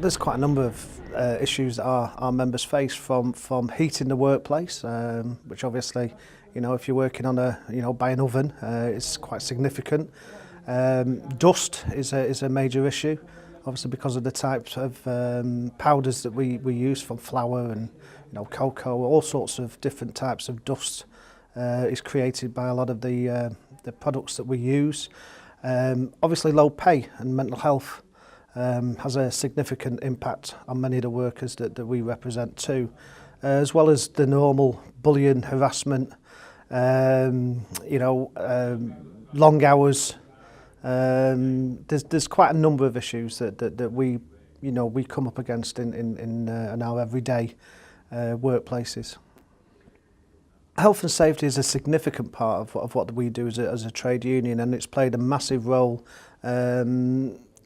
There's quite a number of issues that our members face from heat in the workplace, which obviously, if you're working on by an oven, it's quite significant. Dust is a major issue, obviously because of the types of powders that we use from flour and cocoa. All sorts of different types of dust is created by a lot of the products that we use. Obviously low pay and mental health has a significant impact on many of the workers that we represent too, as well as the normal bullying, harassment, long hours. There's quite a number of issues that we come up against in our everyday workplaces. Health and safety is a significant part of what we do as a trade union, and it's played a massive role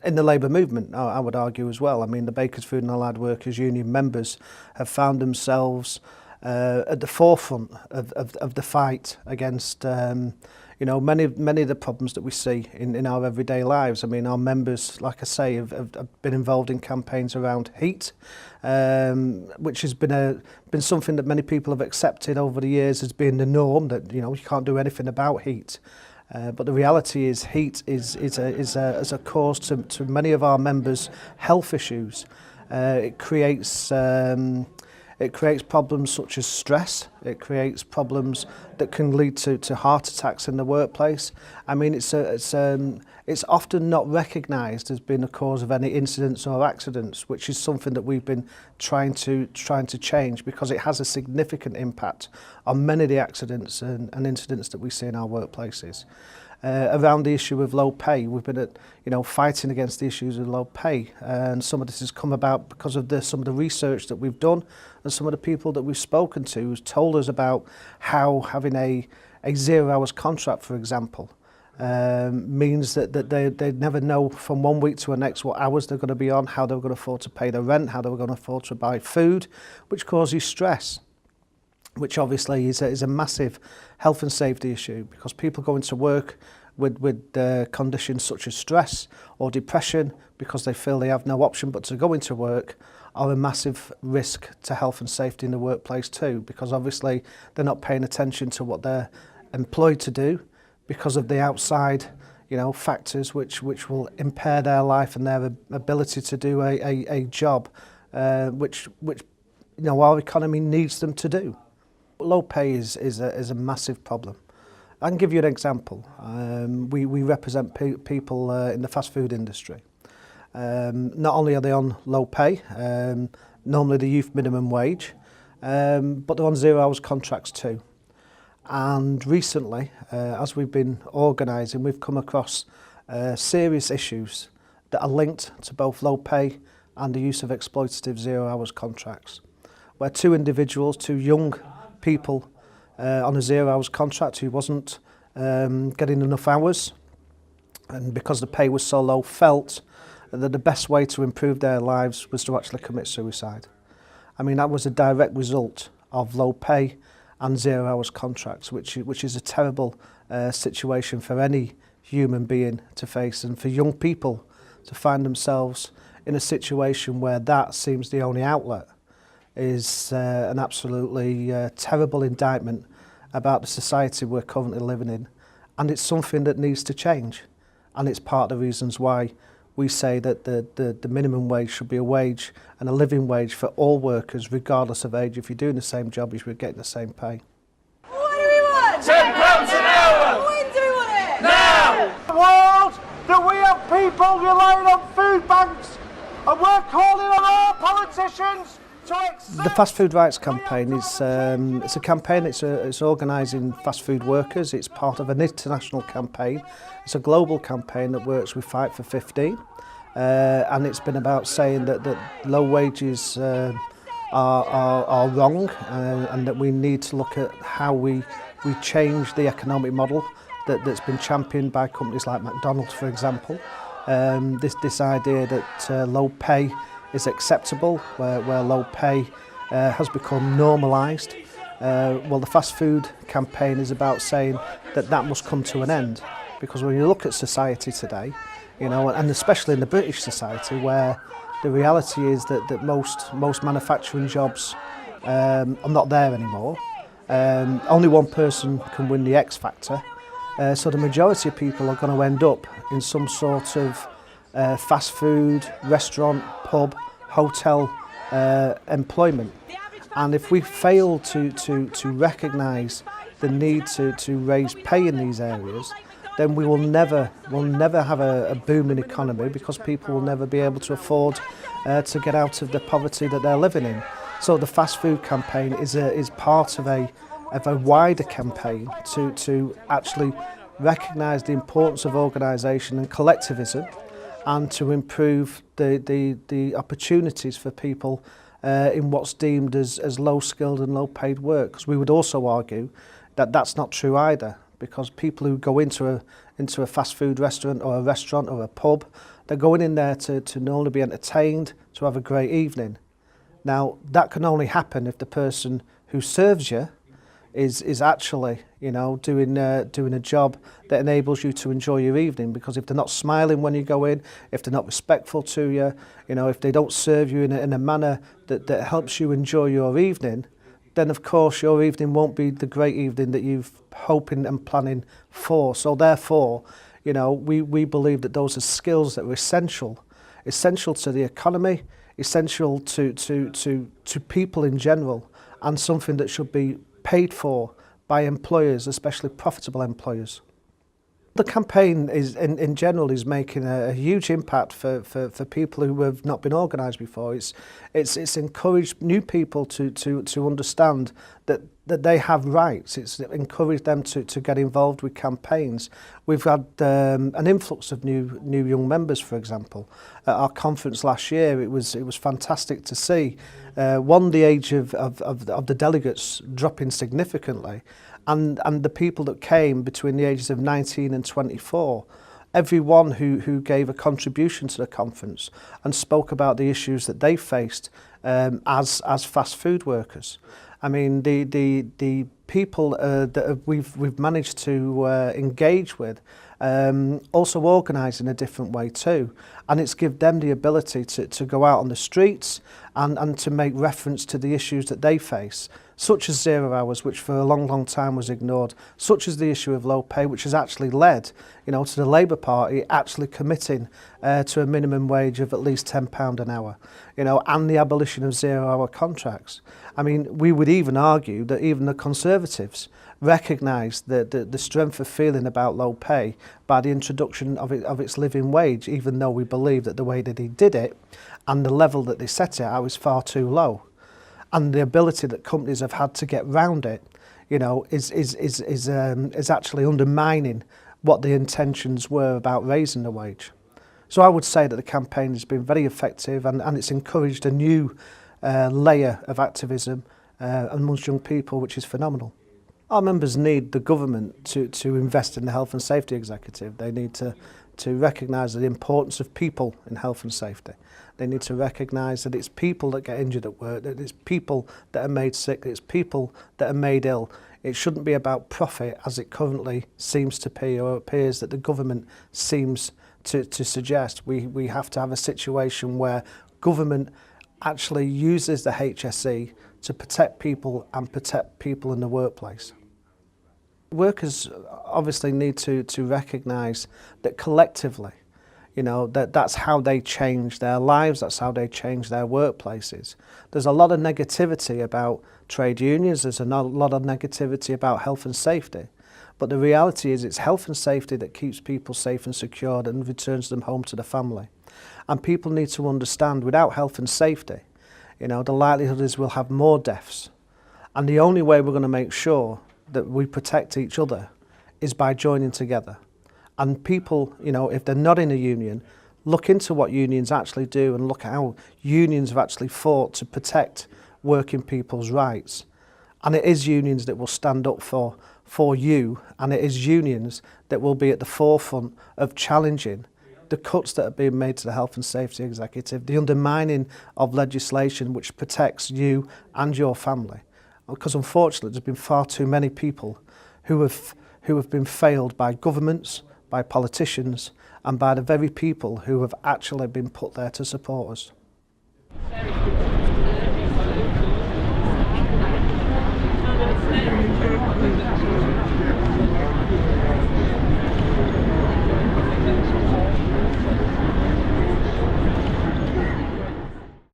in the labour movement, I would argue as well. I mean, the Bakers Food and Allied Workers Union members have found themselves at the forefront of the fight against many of the problems that we see in our everyday lives. I mean, our members, like I say, have been involved in campaigns around heat, which has been something that many people have accepted over the years as being the norm, that you can't do anything about heat. But the reality is heat is a cause to many of our members' health issues. It creates problems such as stress. It creates problems that can lead to heart attacks in the workplace. I mean, it's often not recognised as being a cause of any incidents or accidents, which is something that we've been trying to change, because it has a significant impact on many of the accidents and incidents that we see in our workplaces. Around the issue of low pay, we've been fighting against the issues of low pay, and some of this has come about because of some of the research that we've done, and some of the people that we've spoken to who's told us about how having a 0 hours contract, for example, means that they never know from 1 week to the next what hours they're going to be on, how they're going to afford to pay their rent, how they're going to afford to buy food, which causes stress, which obviously is a massive health and safety issue, because people go into work with conditions such as stress or depression because they feel they have no option but to go into work, are a massive risk to health and safety in the workplace too, because obviously they're not paying attention to what they're employed to do because of the outside factors which will impair their life and their ability to do a job which our economy needs them to do. Low pay is a massive problem. I can give you an example. We represent people in the fast food industry. Not only are they on low pay, normally the youth minimum wage, but they're on 0 hours contracts too. And recently, as we've been organising, we've come across serious issues that are linked to both low pay and the use of exploitative 0 hours contracts, where two young people on a 0 hours contract who wasn't getting enough hours, and because the pay was so low, felt that the best way to improve their lives was to actually commit suicide. I mean, that was a direct result of low pay and 0 hours contracts, which is a terrible situation for any human being to face, and for young people to find themselves in a situation where that seems the only outlet is an absolutely terrible indictment about the society we're currently living in, and it's something that needs to change. And it's part of the reasons why we say that the minimum wage should be a wage and a living wage for all workers, regardless of age. If you're doing the same job, you should be getting the same pay. What do we want? £10 an hour! When do we want it? Now! The world that we have people relying on food banks, and we're calling on our politicians to accept. The Fast Food Rights campaign is it's a campaign. It's organising fast food workers. It's part of an international campaign. It's a global campaign that works with Fight for 15, and it's been about saying that low wages are wrong, and that we need to look at how we change the economic model that's been championed by companies like McDonald's, for example. This idea that low pay is acceptable, where low pay has become normalised. Well, the fast food campaign is about saying that must come to an end, because when you look at society today, and especially in the British society, where The reality is that most manufacturing jobs are not there anymore. Only one person can win the X Factor. So the majority of people are going to end up in some sort of fast food, restaurant, pub, hotel employment. And if we fail to recognise the need to raise pay in these areas, then we'll never have a booming economy, because people will never be able to afford to get out of the poverty that they're living in. So the fast food campaign is part of a wider campaign to actually recognise the importance of organisation and collectivism, and to improve the opportunities for people in what's deemed as low skilled and low paid work. Because we would also argue that that's not true either, because people who go into a fast food restaurant or a pub, they're going in there to not only be entertained, to have a great evening. Now that can only happen if the person who serves you is actually, you know, doing a job that enables you to enjoy your evening. Because if they're not smiling when you go in, if they're not respectful to you, you know, if they don't serve you in a manner that helps you enjoy your evening, then of course your evening won't be the great evening that you've hoping and planning for. So therefore, you know, we believe that those are skills that are essential to the economy, essential to people in general, and something that should be paid for by employers, especially profitable employers. The campaign is, in general, is making a huge impact for people who have not been organised before. It's encouraged new people to understand that they have rights. It's encouraged them to get involved with campaigns. We've had an influx of new young members, for example. At our conference last year, it was fantastic to see. One, the age of the delegates dropping significantly, and the people that came between the ages of 19 and 24, everyone who gave a contribution to the conference and spoke about the issues that they faced as fast food workers. I mean, the people that we've managed to engage with also organise in a different way too, and it's give them the ability to go out on the streets and to make reference to the issues that they face, such as 0 hours, which for a long time was ignored, such as the issue of low pay, which has actually led, you know, to the Labour Party actually committing to a minimum wage of at least £10 an hour, you know, and the abolition of 0 hour contracts. I mean, we would even argue that even the Conservatives recognise the strength of feeling about low pay by the introduction of its living wage, even though we believe that the way that he did it and the level that they set it at is far too low. And the ability that companies have had to get round it, you know, is actually undermining what the intentions were about raising the wage. So I would say that the campaign has been very effective, and it's encouraged a new layer of activism amongst young people, which is phenomenal. Our members need the government to invest in the Health and Safety Executive. They need to recognise the importance of people in health and safety. They need to recognise that it's people that get injured at work, that it's people that are made sick, that it's people that are made ill. It shouldn't be about profit, as it currently seems to be, or appears that the government seems to suggest. We have to have a situation where government actually uses the HSE to protect people and protect people in the workplace. Workers obviously need to recognise that collectively, you know, that's how they change their lives, that's how they change their workplaces. There's a lot of negativity about trade unions, there's a lot of negativity about health and safety. But the reality is it's health and safety that keeps people safe and secured and returns them home to the family. And people need to understand, without health and safety, you know, the likelihood is we'll have more deaths. And the only way we're going to make sure that we protect each other is by joining together. And people, you know, if they're not in a union, look into what unions actually do and look at how unions have actually fought to protect working people's rights. And it is unions that will stand up for you, and it is unions that will be at the forefront of challenging the cuts that are being made to the Health and Safety Executive, the undermining of legislation which protects you and your family. Because unfortunately there's been far too many people who have been failed by governments, by politicians, and by the very people who have actually been put there to support us. Sheriff